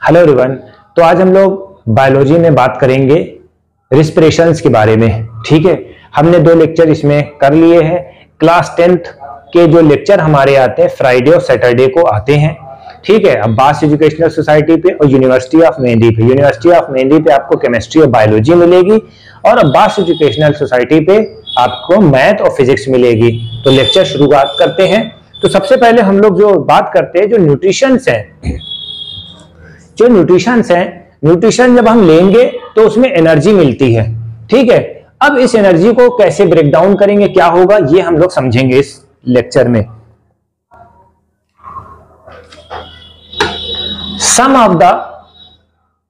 Hello everyone. तो आज हम लोग बायोलॉजी में बात करेंगे रिस्पिरेशंस के बारे में। ठीक है, हमने 2 लेक्चर इसमें कर लिए हैं। क्लास 10th के जो लेक्चर हमारे आते हैं फ्राइडे और सैटरडे को आते हैं। ठीक है, अब बास एजुकेशनल सोसाइटी पे और यूनिवर्सिटी ऑफ मेहंदी पे आपको केमिस्ट्री और बायोलॉजी मिलेगी और अब बास एजुकेशनल सोसाइटी पे आपको मैथ और फिजिक्स मिलेगी। तो लेक्चर शुरुआत करते हैं। तो सबसे पहले हम लोग जो बात करते हैं, जो न्यूट्रिशन जब हम लेंगे तो उसमें एनर्जी मिलती है। ठीक है, अब इस एनर्जी को कैसे ब्रेक डाउन करेंगे, क्या होगा, ये हम लोग समझेंगे इस लेक्चर में। सम ऑफ द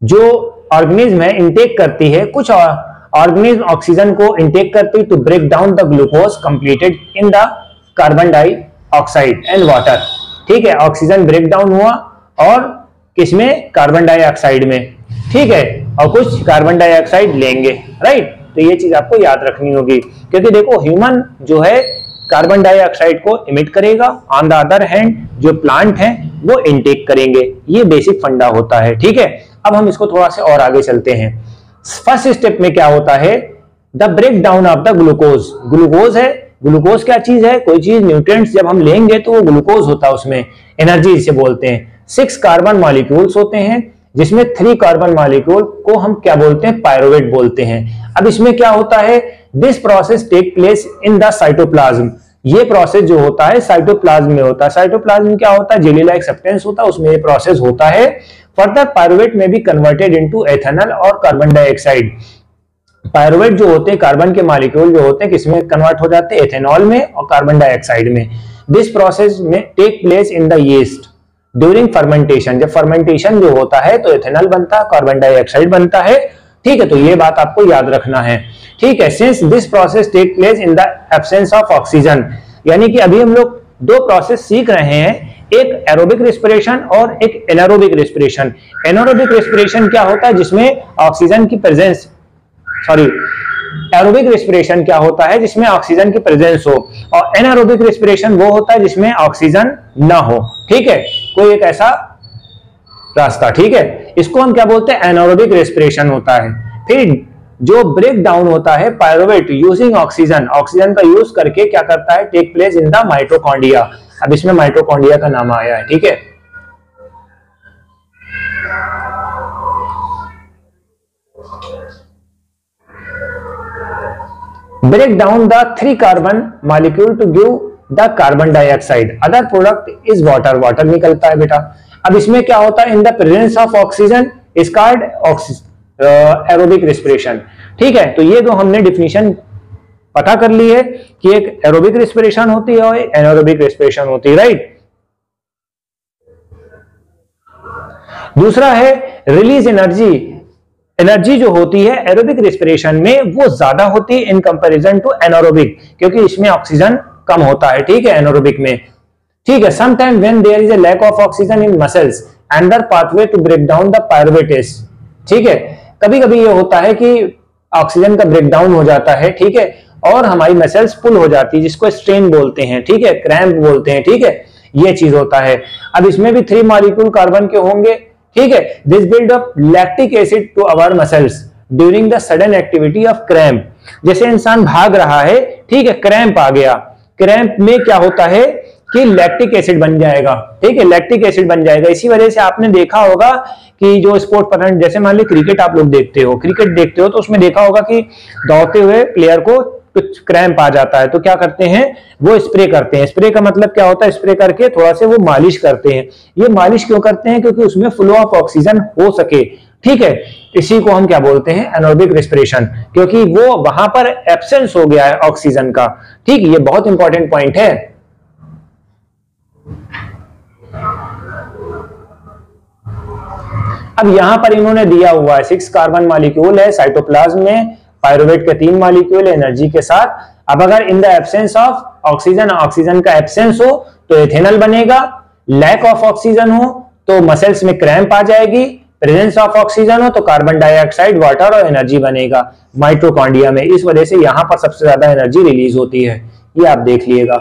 जो ऑर्गेनिज्म है इनटेक करती है, कुछ ऑर्गेनिज्म ऑक्सीजन को इनटेक करती है to break down the glucose completed in the carbon dioxide and water. ठीक है, ऑक्सीजन ब्रेक डाउन हुआ और किसमें, कार्बन डाइऑक्साइड में। ठीक है, और कुछ कार्बन डाइऑक्साइड लेंगे, राइट। तो ये चीज आपको याद रखनी होगी, क्योंकि देखो ह्यूमन जो है कार्बन डाइऑक्साइड को इमिट करेगा, ऑन द अदर हैंड जो प्लांट है वो इनटेक करेंगे। ये बेसिक फंडा होता है। ठीक है, अब हम इसको थोड़ा सा और आगे चलते हैं। फर्स्ट स्टेप में क्या होता है, the break down of the glucose. Glucose है, ग्लूकोज क्या चीज है, कोई चीज न्यूट्रिएंट्स जब हम लेंगे तो वो ग्लूकोज होता है, उसमें एनर्जी जिसे बोलते हैं। 6 कार्बन मॉलिक्यूल्स होते हैं, जिसमें 3 कार्बन मॉलिक्यूल को हम क्या बोलते हैं, पायरुवेट बोलते हैं। अब इसमें क्या होता है, this process take place in the cytoplasm. ये प्रोसेस जो होता है साइटोप्लाज्म में होता है। साइटोप्लाज्म में क्या होता है, जेली लाइक सब्सटेंस होता है, उसमें ये प्रोसेस होता है। फर्दर पायरुवेट में भी कन्वर्टेड इनटू एथेनॉल और कार्बन डाइऑक्साइड। पायरुवेट जो होते हैं, कार्बन के मॉलिक्यूल जो होते हैं, किसमें कन्वर्ट हो जाते हैं, एथेनॉल में और कार्बन डाइऑक्साइड में। दिस प्रोसेस में take place in the yeast during fermentation. जब फर्मेंटेशन जो होता है तो एथेनॉल बनता है, कार्बन डाइऑक्साइड बनता है। ठीक है, तो ये बात आपको याद रखना है। ठीक है, since this process take place in the absence of oxygen, यानी कि अभी हम लोग 2 प्रोसेस सीख रहे हैं, एक एरोबिक रेस्पिरेशन और एक एनारोबिक रेस्पिरेशन। एनारोबिक रेस्पिरेशन क्या होता है, जिसमें ऑक्सीजन की प्रेजेंस, एरोबिक रेस्पिरेशन क्या होता है, जिसमें ऑक्सीजन की प्रेजेंस हो, और एनारोबिक रेस्पिरेशन वो होता है जिसमें ऑक्सीजन ना हो। ठीक है, कोई एक ऐसा रास्ता। ठीक है, इसको हम क्या बोलते हैं, एनारोबिक रेस्पिरेशन होता है। फिर जो ब्रेक डाउन होता है पायरुवेट यूजिंग ऑक्सीजन, ऑक्सीजन का यूज करके क्या करता है, take place in the mitochondria. अब इसमें माइटोकॉन्ड्रिया का नाम आया है। ठीक है, break down the 3 carbon molecule to give the carbon dioxide. Other product is water. water निकलता है बेटा। अब इसमें क्या होता है, in the presence of oxygen is called aerobic respiration. ठीक है, तो ये जो हमने डिफिनीशन पता कर ली है कि एक एरोबिक रेस्पिरेशन होती है और एनारोबिक रेस्पिरेशन होती है, राइट। दूसरा है रिलीज एनर्जी। एनर्जी जो होती है एरोबिक रेस्पिरेशन में वो ज्यादा होती है इन कंपैरिजन टू एनारोबिक, क्योंकि इसमें ऑक्सीजन कम होता है। ठीक है, एनारोबिक में। ठीक है, sometime when there is a lack of oxygen in muscles under pathway to break down the pyruvate is. ठीक है, कभी कभी ये होता है कि ऑक्सीजन का ब्रेक डाउन हो जाता है। ठीक है, और हमारी मसल्स पुल हो जाती है, जिसको स्ट्रेन बोलते हैं। ठीक है, क्रैम्प बोलते हैं। ठीक है, ये चीज होता है। अब इसमें भी 3 मॉलिक्यूल कार्बन के होंगे। ठीक है, this build up lactic acid to our muscles during the sudden activity of cramp. जैसे इंसान भाग रहा है, ठीक है, क्रैम्प आ गया, क्रैम्प में क्या होता है कि लैक्टिक एसिड बन जाएगा। ठीक है, लैक्टिक एसिड बन जाएगा। इसी वजह से आपने देखा होगा कि जो स्पोर्ट पर्सन, जैसे मान ली क्रिकेट आप लोग देखते हो, तो उसमें देखा होगा कि दौड़ते हुए प्लेयर को कुछ क्रैम्प आ जाता है तो क्या करते हैं, वो स्प्रे करते हैं। स्प्रे का मतलब क्या होता है, स्प्रे करके थोड़ा से वो मालिश करते हैं। ये मालिश क्यों करते हैं, क्योंकि उसमें फ्लो ऑफ ऑक्सीजन हो सके। ठीक है, इसी को हम क्या बोलते हैं, एनारोबिक रेस्पिरेशन, क्योंकि वो वहां पर एब्सेंस हो गया है ऑक्सीजन का। ठीक, ये बहुत इंपॉर्टेंट पॉइंट है। अब यहां पर इन्होंने दिया हुआ है 6 कार्बन मॉलिक्यूल है साइटोप्लाज्म में, पायरुवेट के 3 मॉलिक्यूल एनर्जी के साथ। अब अगर इन the absence of oxygen, oxygen का एब्सेंस हो तो एथेनॉल बनेगा, लैक ऑफ ऑक्सीजन हो तो मसल्स में क्रैम्प आ जाएगी, प्रेजेंस ऑफ ऑक्सीजन हो तो कार्बन डाइऑक्साइड, वाटर और एनर्जी बनेगा माइटोकॉन्ड्रिया में। इस वजह से यहां पर सबसे ज्यादा एनर्जी रिलीज होती है, ये आप देख लीजिएगा।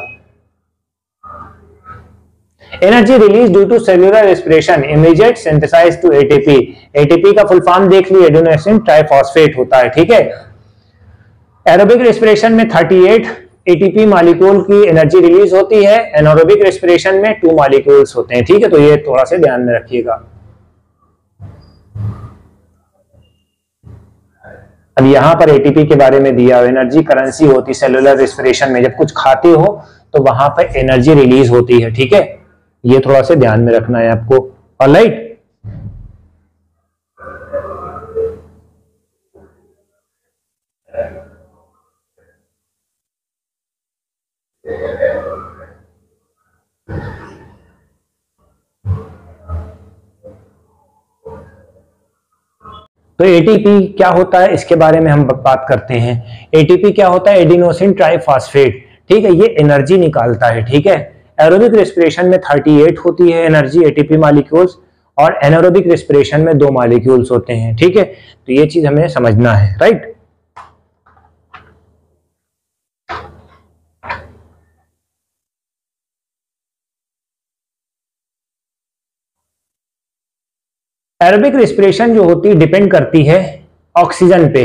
Energy release due to cellular respiration immediate synthesize to ATP. ATP का फुल फॉर्म देख ली, एडेनोसिन ट्राइफॉस्फेट होता है, ठीक है। एरोबिक रेस्पिरेशन में 38 एटीपी मॉलिक्यूल की एनर्जी रिलीज होती है, एनारोबिक रेस्पिरेशन में 2 मॉलिक्यूल्स होते हैं, ठीक है। तो ये थोड़ा सा ध्यान में रखिएगा। अब यहां पर एटीपी के बारे में दिया, एनर्जी करेंसी होती है सेलुलर रेस्पिरेशन में, जब कुछ खाते हो तो वहां पर एनर्जी रिलीज होती है, ठीक है। ये थोड़ा सा ध्यान में रखना है आपको, ऑलराइट। तो एटीपी क्या होता है इसके बारे में हम बात करते हैं। एटीपी क्या होता है? एडिनोसिन ट्राइफॉस्फेट, ठीक है। ये एनर्जी निकालता है, ठीक है। एरोबिक रेस्पिरेशन में 38 होती है एनर्जी एटीपी मॉलिक्यूल्स, और एनारोबिक रेस्पिरेशन में 2 मॉलिक्यूल्स होते हैं, ठीक है। तो ये चीज हमें समझना है, राइट। एरोबिक रेस्पिरेशन जो होती है डिपेंड करती है ऑक्सीजन पे।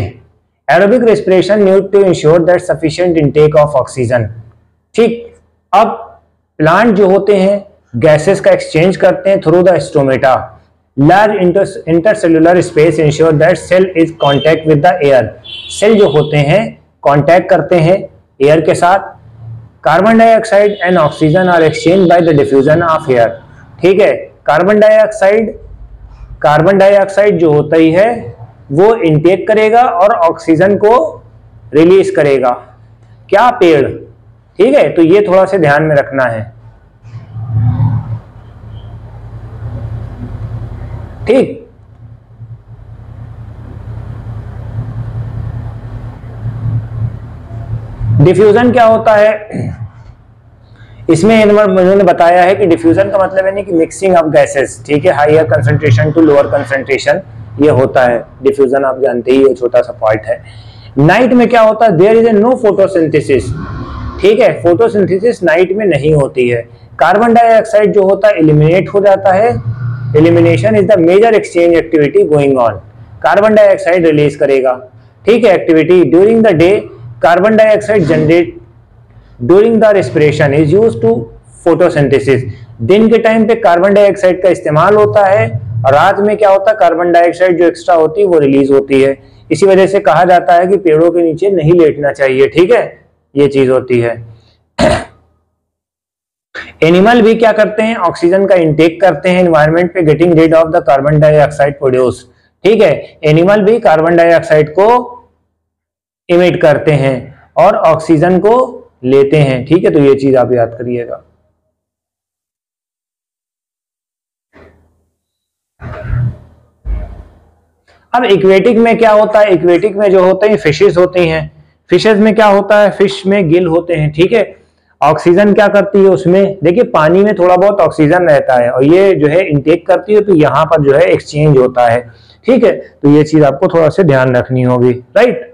Aerobic respiration need to ensure that sufficient intake of oxygen, ठीक। अब प्लांट जो होते हैं गैसेस का एक्सचेंज करते हैं through the stomata. Large intercellular space ensure that cell is contact with the air. Cell जो होते हैं कांटेक्ट करते हैं एयर के साथ। Carbon dioxide and oxygen are exchange by the diffusion of air, ठीक है। कार्बन डाइऑक्साइड जो होता ही है वो इनटेक करेगा और ऑक्सीजन को रिलीज करेगा, क्या? पेड़, ठीक है। तो ये थोड़ा सा ध्यान में रखना है, ठीक। डिफ्यूजन क्या होता है? इसमें उन्होंने बताया है कि डिफ्यूजन का मतलब है नहीं कि मिक्सिंग ऑफ गैसेस, ठीक है, higher concentration to lower concentration, ये होता है डिफ्यूजन। आप जानते ही, ये छोटा सा पॉइंट है। नाइट में क्या होता है? There is a no photosynthesis, ठीक है। फोटोसिंथेसिस नाइट में नहीं होती है। कार्बन डाइऑक्साइड जो होता है एलिमिनेट हो जाता है। Elimination is the major exchange activity going on. Carbon dioxide release करेगा, ठीक है। Activity during the day carbon dioxide generate during the respiration is used to photosynthesis. दिन के टाइम पे कार्बन डाइऑक्साइड का इस्तेमाल होता है, और रात में क्या होता है? कार्बन डाइऑक्साइड जो एक्स्ट्रा होती है वो रिलीज होती है। इसी वजह से कहा जाता है कि पेड़ों के नीचे नहीं लेटना चाहिए, ठीक है। ये चीज होती है। एनिमल भी क्या करते हैं? ऑक्सीजन का इंटेक करते हैं एनवायरनमेंट पे, getting rid of the carbon dioxide produce, ठीक है। एनिमल भी कार्बन डाइऑक्साइड को इमिट करते हैं और ऑक्सीजन को लेते हैं, ठीक है। तो ये चीज आप याद करिएगा। अब इक्वेटिक में क्या होता है? इक्वेटिक में जो होते हैं फिशेस होती हैं। फिशेस में क्या होता है? फिश में गिल होते हैं, ठीक है। ऑक्सीजन क्या करती है उसमें? देखिए पानी में थोड़ा बहुत ऑक्सीजन रहता है और ये जो है इंटेक करती है, तो यहाँ पर जो है एक्सचेंज होता है, ठीक है। तो ये चीज आपको थोड़ा सा ध्यान रखनी होगी, राइट।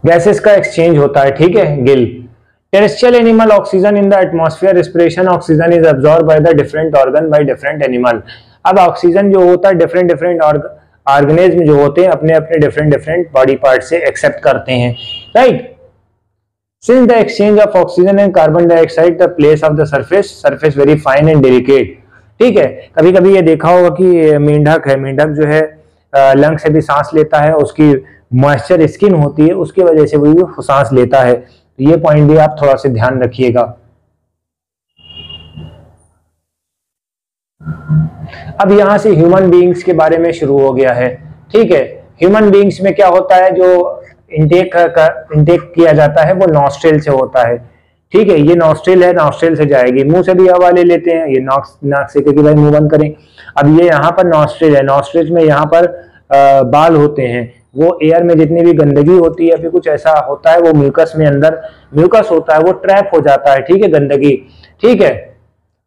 गैसेस का एक्सचेंज होता है, ठीक है, Gill. Terrestrial animal oxygen in the atmosphere respiration oxygen is absorb by the different organ by different animal. अब ऑक्सीजन जो होता है डिफरेंट ऑर्गेनिज्म जो होते हैं अपने अपने डिफरेंट बॉडी पार्ट से एक्सेप्ट करते हैं, right. Since the exchange of oxygen and carbon dioxide the place of the surface very fine and delicate, ठीक है। कभी कभी ये देखा होगा कि मेंढक है, मेंढक जो है लंग से भी सांस लेता है, उसकी मॉइस्चर स्किन होती है, उसकी वजह से वो भी सांस लेता है। तो ये पॉइंट भी आप थोड़ा सा ध्यान रखिएगा। अब यहां से ह्यूमन बीइंग्स के बारे में शुरू हो गया है, ठीक है। ह्यूमन बीइंग्स में क्या होता है? जो इंटेक किया जाता है वो नॉस्ट्रिल से होता है, ठीक है। ये नॉस्ट्रिल है, नॉस्ट्रिल से जाएगी, मुंह से भी हवा ले लेते हैं, ये नाक से, क्योंकि भाई मुंह बंद करें। अब ये यहाँ पर नॉस्ट्रिल है, नॉस्ट्रिल में यहाँ पर बाल होते हैं, वो एयर में जितनी भी गंदगी होती है या फिर कुछ ऐसा होता है वो म्यूकस में, अंदर म्यूकस होता है वो ट्रैप हो जाता है, ठीक है, गंदगी, ठीक है।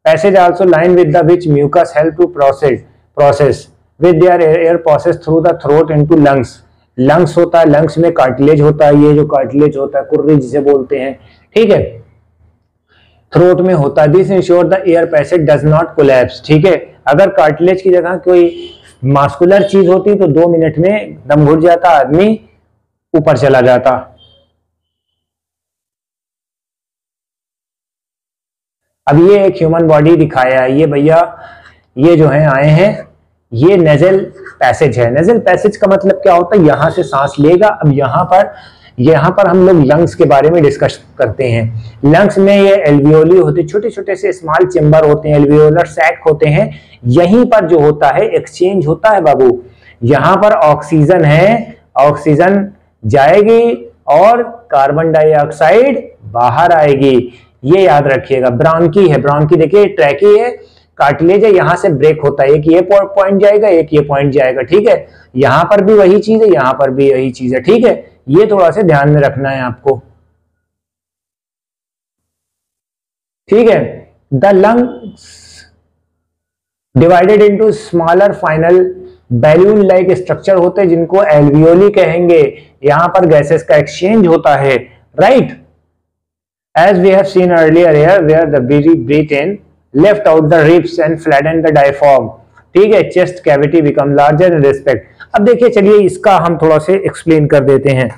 Passage also line with the which mucus help to process with their air process through the throat into lungs. Lungs होता है, लंग्स में कार्टिलेज होता है, ये जो कार्टिलेज होता है कुर्री जिसे बोलते हैं, ठीक है। थ्रोट में होता है, this ensure the air passage does not collapse, ठीक है। अगर कार्टिलेज की जगह कोई मास्कुलर चीज होती तो 2 मिनट में दम घुट जाता, आदमी ऊपर चला जाता। अब ये एक ह्यूमन बॉडी दिखाया है, ये भैया ये जो है आए हैं, ये नेजल पैसेज है। नेजल पैसेज का मतलब क्या होता है, यहां से सांस लेगा। अब यहां पर हम लोग लंग्स के बारे में डिस्कस करते हैं। लंग्स में ये एल्वियोली होते, छोटे छोटे से स्मॉल चेंबर होते हैं, एल्वियोलर सैक होते हैं। यहीं पर जो होता है एक्सचेंज होता है बाबू। यहां पर ऑक्सीजन है, ऑक्सीजन जाएगी और कार्बन डाइऑक्साइड बाहर आएगी, ये याद रखिएगा। ब्रांकी है, ब्रांकी देखिए ट्रैकी है, कार्टिलेज है, यहां से ब्रेक होता है, एक ये पॉइंट जाएगा, एक ये पॉइंट जाएगा, ठीक है। यहां पर भी वही चीज है, यहां पर भी वही चीज है, ठीक है। ये थोड़ा सा ध्यान में रखना है आपको, ठीक है। The lungs divided into smaller final balloon like structure होते हैं जिनको एल्वियोली कहेंगे। यहां पर गैसेस का एक्सचेंज होता है, right. As we have seen earlier here, where the breathe in, left out the ribs and flatten the diaphragm, ठीक है। chest cavity become larger in respect। अब देखिए, चलिए इसका हम थोड़ा से एक्सप्लेन कर देते हैं,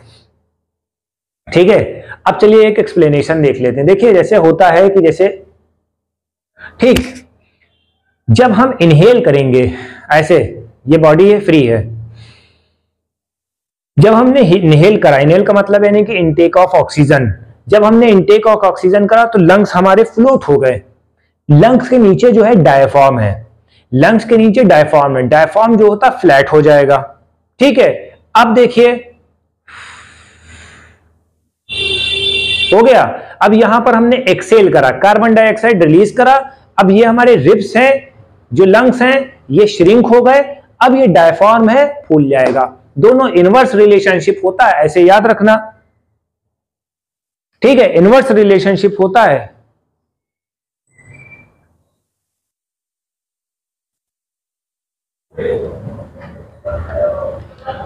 ठीक है। अब चलिए एक एक्सप्लेनेशन देख लेते हैं। देखिए जैसे होता है कि जैसे, ठीक, जब हम इनहेल करेंगे ऐसे, ये बॉडी है फ्री है, जब हमने इनहेल करा, इनहेल का मतलब यानी कि इनटेक ऑफ ऑक्सीजन, जब हमने इनटेक ऑफ ऑक्सीजन करा तो लंग्स हमारे फ्लोट हो गए। लंग्स के नीचे जो है डायफ्राम है, लंग्स के नीचे डायफ्राम है, डायफ्राम जो होता फ्लैट हो जाएगा, ठीक है। अब देखिए हो गया। अब यहां पर हमने एक्सेल करा, कार्बन डाइऑक्साइड रिलीज करा। अब ये हमारे रिब्स हैं, जो लंग्स हैं ये श्रिंक हो गए। अब ये डायफ्राम है, फूल जाएगा। दोनों इनवर्स रिलेशनशिप होता है, ऐसे याद रखना, ठीक है। इनवर्स रिलेशनशिप होता है,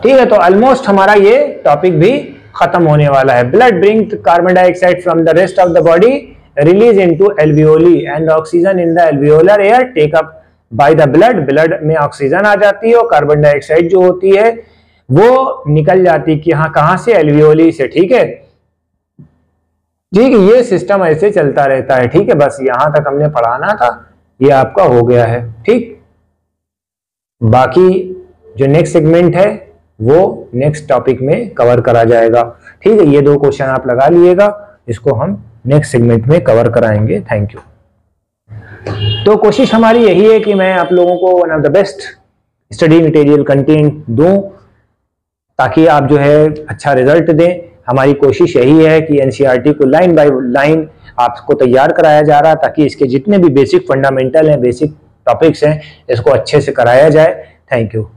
ठीक है। तो ऑलमोस्ट हमारा ये टॉपिक भी खत्म होने वाला है। Blood bring carbon dioxide from the rest of the body, release into alveoli and oxygen in the alveolar air take up by the blood. Blood में ऑक्सीजन आ जाती है और कार्बन डाइऑक्साइड जो होती है वो निकल जाती है कि हाँ, कहां से, एल्वियोली से, ठीक है। ठीक है, ये सिस्टम ऐसे चलता रहता है, ठीक है। बस यहां तक हमने पढ़ाना था, ये आपका हो गया है, ठीक। बाकी जो नेक्स्ट सेगमेंट है वो नेक्स्ट टॉपिक में कवर करा जाएगा, ठीक है। ये 2 क्वेश्चन आप लगा लिएगा, इसको हम नेक्स्ट सेगमेंट में कवर कराएंगे। Thank you. तो कोशिश हमारी यही है कि मैं आप लोगों को one of the best study material content दूं, ताकि आप जो है अच्छा रिजल्ट दें। हमारी कोशिश यही है कि एनसीईआरटी को लाइन बाय लाइन आपको तैयार कराया जा रहा है, ताकि इसके जितने भी बेसिक फंडामेंटल हैं, बेसिक टॉपिक्स हैं, इसको अच्छे से कराया जाए। Thank you.